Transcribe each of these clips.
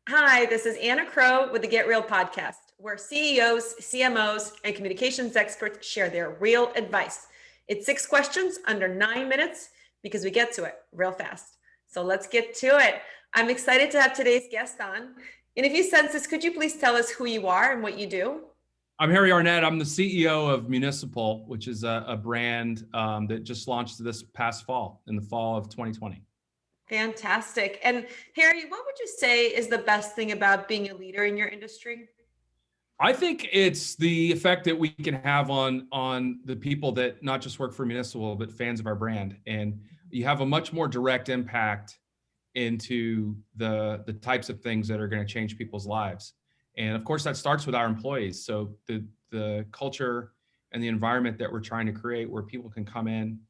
Hi, this is Anna Crowe with the Get Real podcast, where CEOs, CMOs, and communications experts share their real advice. It's 6 questions under 9 minutes because we get to it real fast. So let's get to it. I'm excited to have today's guest on. In a few sentences, could you please tell us who you are and what you do? I'm Harry Arnett. I'm the CEO of Municipal, which is a brand that just launched this past fall, in the fall of 2020. Fantastic. And Harry, what would you say is the best thing about being a leader in your industry? I think it's the effect that we can have on the people that not just work for Municipal, but fans of our brand. And you have a much more direct impact into the types of things that are going to change people's lives. And of course, that starts with our employees. So the culture and the environment that we're trying to create, where people can come in,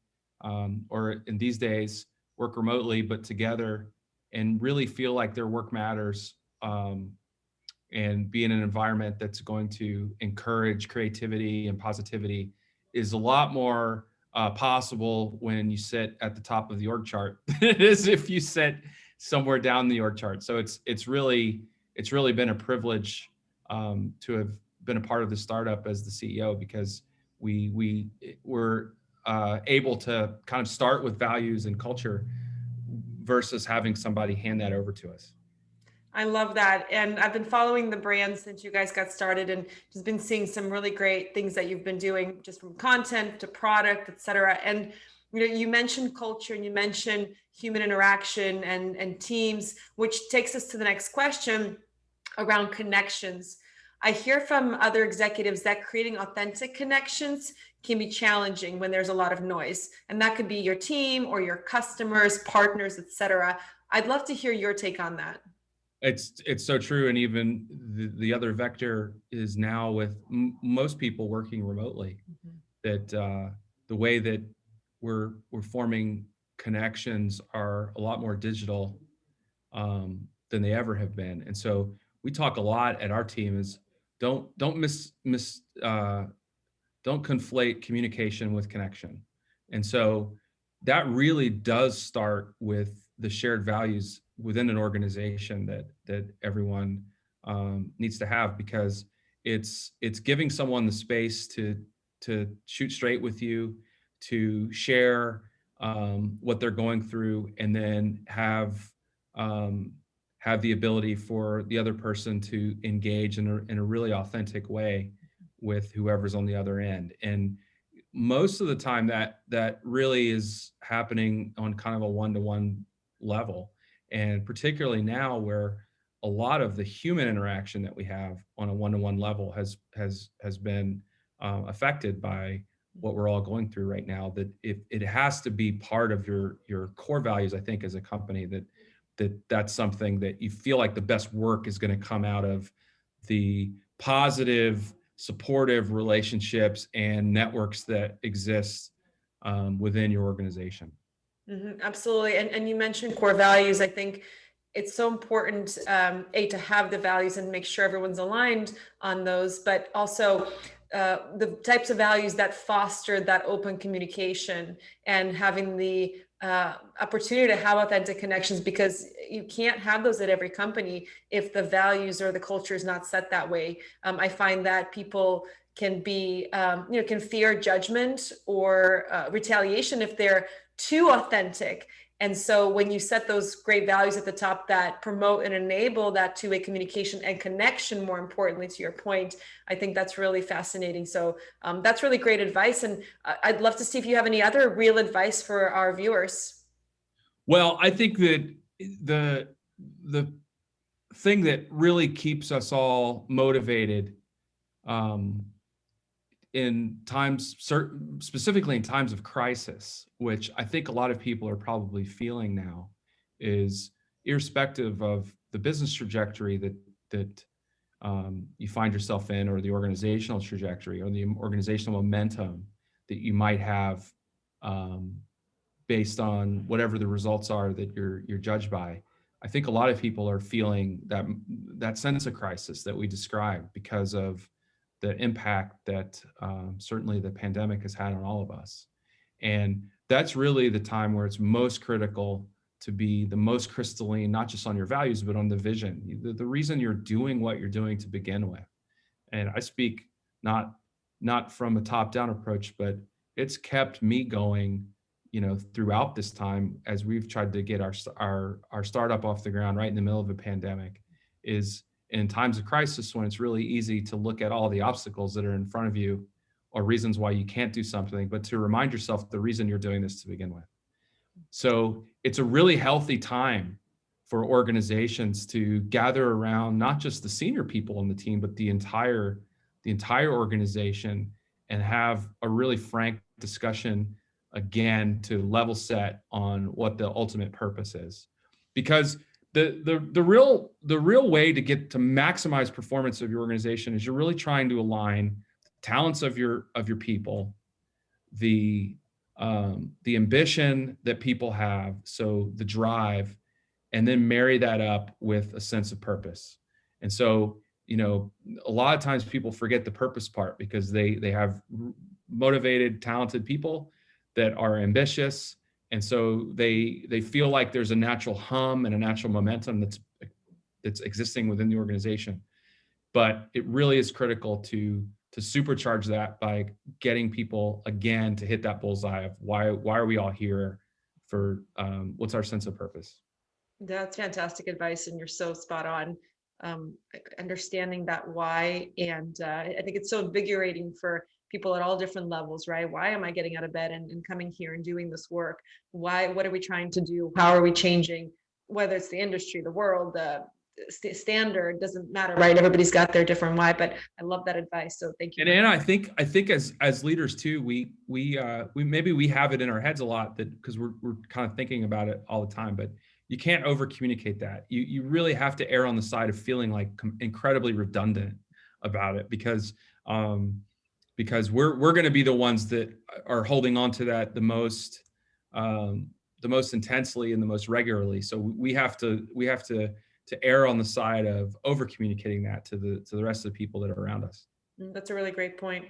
or in these days, work remotely, but together, and really feel like their work matters, and be in an environment that's going to encourage creativity and positivity, is a lot more possible when you sit at the top of the org chart than it is if you sit somewhere down the org chart. So it's really been a privilege to have been a part of the startup as the CEO, because we were able to kind of start with values and culture versus having somebody hand that over to us. I love that. And I've been following the brand since you guys got started and just been seeing some really great things that you've been doing, just from content to product, et cetera. And you mentioned culture and you mentioned human interaction and teams, which takes us to the next question around connections. I hear from other executives that creating authentic connections can be challenging when there's a lot of noise. And that could be your team or your customers, partners, et cetera. I'd love to hear your take on that. It's so true. And even the other vector is now with most people working remotely, that the way that we're forming connections are a lot more digital than they ever have been. And so we talk a lot at our team is don't conflate communication with connection. And so that really does start with the shared values within an organization that everyone needs to have, because it's giving someone the space to shoot straight with you, to share what they're going through, and then have the ability for the other person to engage in a really authentic way with whoever's on the other end. And most of the time that really is happening on kind of a one-to-one level. And particularly now, where a lot of the human interaction that we have on a one-to-one level has been affected by what we're all going through right now, that it has to be part of your core values, I think, as a company, that's something that you feel like the best work is going to come out of the positive, supportive relationships and networks that exist within your organization. Absolutely. And you mentioned core values. I think it's so important, to have the values and make sure everyone's aligned on those, but also the types of values that foster that open communication and having the opportunity to have authentic connections, because you can't have those at every company if the values or the culture is not set that way. I find that people can be, can fear judgment or retaliation if they're too authentic. And so when you set those great values at the top that promote and enable that two-way communication and connection, more importantly, to your point, I think that's really fascinating. So that's really great advice. And I'd love to see if you have any other real advice for our viewers. Well, I think that the thing that really keeps us all motivated in times, specifically in times of crisis, which I think a lot of people are probably feeling now, is irrespective of the business trajectory that you find yourself in, or the organizational trajectory, or the organizational momentum that you might have based on whatever the results are that you're judged by. I think a lot of people are feeling that sense of crisis that we described because of the impact that certainly the pandemic has had on all of us. And that's really the time where it's most critical to be the most crystalline, not just on your values, but on the vision, the reason you're doing what you're doing to begin with. And I speak not from a top-down approach, but it's kept me going, throughout this time as we've tried to get our startup off the ground right in the middle of a pandemic. Is in times of crisis when it's really easy to look at all the obstacles that are in front of you or reasons why you can't do something, but to remind yourself the reason you're doing this to begin with. So it's a really healthy time for organizations to gather around not just the senior people on the team, but the entire organization, and have a really frank discussion again to level set on what the ultimate purpose is. Because the real way to get to maximize performance of your organization is you're really trying to align the talents of your people, the ambition that people have, so the drive, and then marry that up with a sense of purpose. And so, a lot of times people forget the purpose part because they have motivated, talented people that are ambitious. And so they feel like there's a natural hum and a natural momentum that's existing within the organization. But it really is critical to supercharge that by getting people again to hit that bullseye of why are we all here, for what's our sense of purpose. That's fantastic advice, and you're so spot on. Understanding that why, and I think it's so invigorating for people at all different levels, right? Why am I getting out of bed and coming here and doing this work? What are we trying to do? How are we changing? Whether it's the industry, the world, the standard, doesn't matter, right? Everybody's got their different why, but I love that advice. So thank you. And Anna, I think as leaders too, we maybe we have it in our heads a lot, that because we're kind of thinking about it all the time, but you can't over communicate that. You really have to err on the side of feeling like incredibly redundant about it, because we're going to be the ones that are holding on to that the most intensely and the most regularly. So we have to err on the side of over communicating that to the rest of the people that are around us. That's a really great point.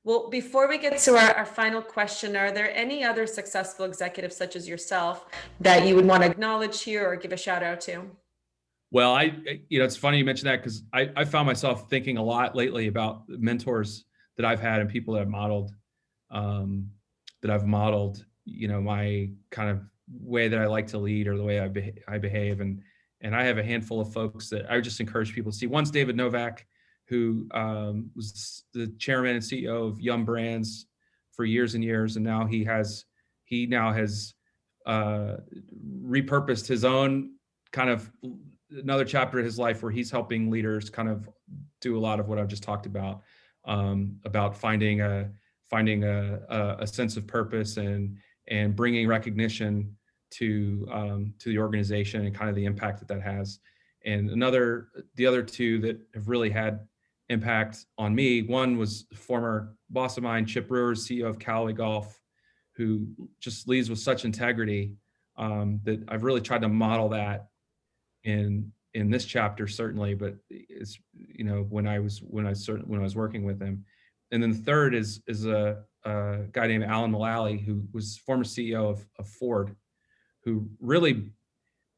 Well, before we get to our final question, are there any other successful executives such as yourself that you would want to acknowledge here or give a shout out to? Well, it's funny you mentioned that, because I found myself thinking a lot lately about mentors that I've had and people that I've modeled, my kind of way that I like to lead, or the way I behave. And I have a handful of folks that I just encourage people to see. One's David Novak, who was the chairman and CEO of Yum Brands for years and years. And now he now has repurposed his own kind of another chapter of his life, where he's helping leaders kind of do a lot of what I've just talked about finding a sense of purpose and bringing recognition to the organization and kind of the impact that has. And the other two that have really had impact on me, one was former boss of mine, Chip Brewers, CEO of Callaway Golf, who just leads with such integrity that I've really tried to model that in this chapter, certainly, but it's, when I was working with him. And then the third is a guy named Alan Mullally, who was former CEO of Ford, who really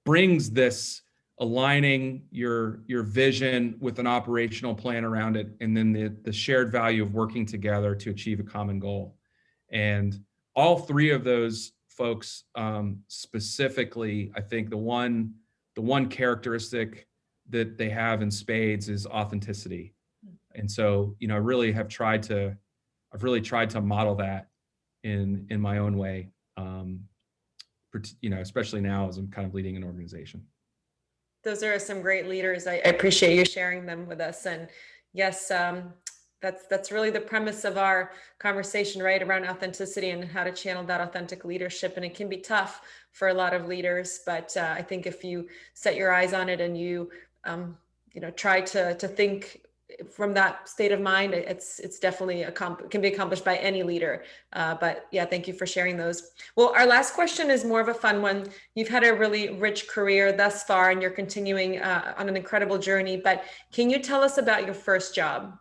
brings this aligning your vision with an operational plan around it, and then the shared value of working together to achieve a common goal. And all three of those folks, specifically, I think the one characteristic that they have in spades is authenticity. And so, I really have tried to model that in my own way, especially now as I'm kind of leading an organization. Those are some great leaders. I appreciate you sharing them with us. And yes, that's really the premise of our conversation, right, around authenticity and how to channel that authentic leadership. And it can be tough for a lot of leaders, but I think if you set your eyes on it and you try to think from that state of mind, it's definitely can be accomplished by any leader. But yeah, thank you for sharing those. Well, our last question is more of a fun one. You've had a really rich career thus far, and you're continuing on an incredible journey. But can you tell us about your first job?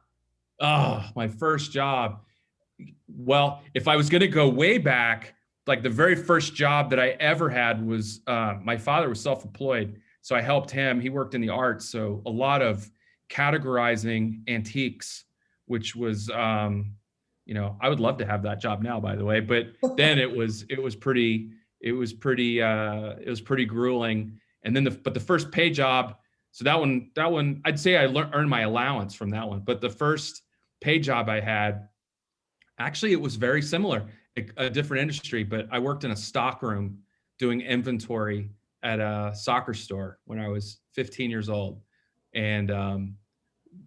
Oh, my first job. Well, if I was going to go way back, like the very first job that I ever had was, my father was self-employed. So I helped him. He worked in the arts. So a lot of categorizing antiques, which was, you know, I would love to have that job now, by the way, but then it was pretty grueling. And then but the first pay job, so that one, I'd say I earned my allowance from that one. But the first pay job I had, actually, it was very similar, a different industry, but I worked in a stock room doing inventory at a soccer store when I was 15 years old. And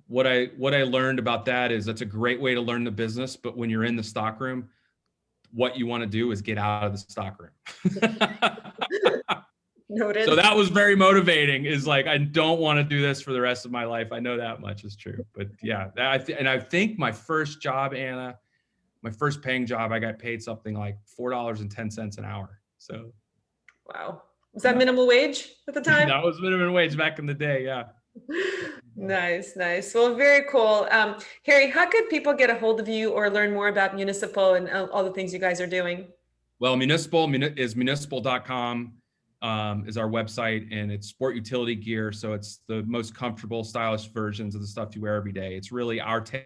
what I learned about that is that's a great way to learn the business. But when you're in the stock room, what you want to do is get out of the stock room. Noted. So that was very motivating, is like, I don't want to do this for the rest of my life. I know that much is true. But yeah, and I think my first job, Anna, my first paying job, I got paid something like $4.10 an hour. So. Wow. Was that minimum wage at the time? That was minimum wage back in the day. Yeah. Nice, nice. Well, very cool. Harry, how could people get a hold of you or learn more about Municipal and all the things you guys are doing? Well, municipal.com is our website, and it's sport utility gear. So it's the most comfortable, stylish versions of the stuff you wear every day. It's really our new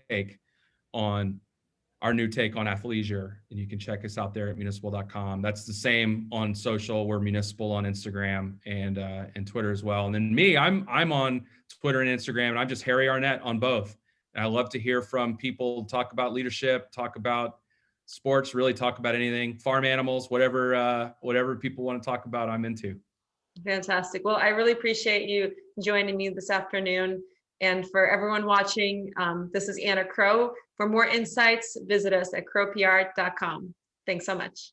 take on athleisure, and you can check us out there at municipal.com. That's the same on social. We're Municipal on Instagram and Twitter as well. And then me, I'm on Twitter and Instagram, and I'm just Harry Arnett on both. And I love to hear from people, talk about leadership, talk about sports, really talk about anything, farm animals, whatever people want to talk about, I'm into. Fantastic. Well, I really appreciate you joining me this afternoon. And for everyone watching, this is Anna Crowe. For more insights, visit us at crowepr.com. Thanks so much.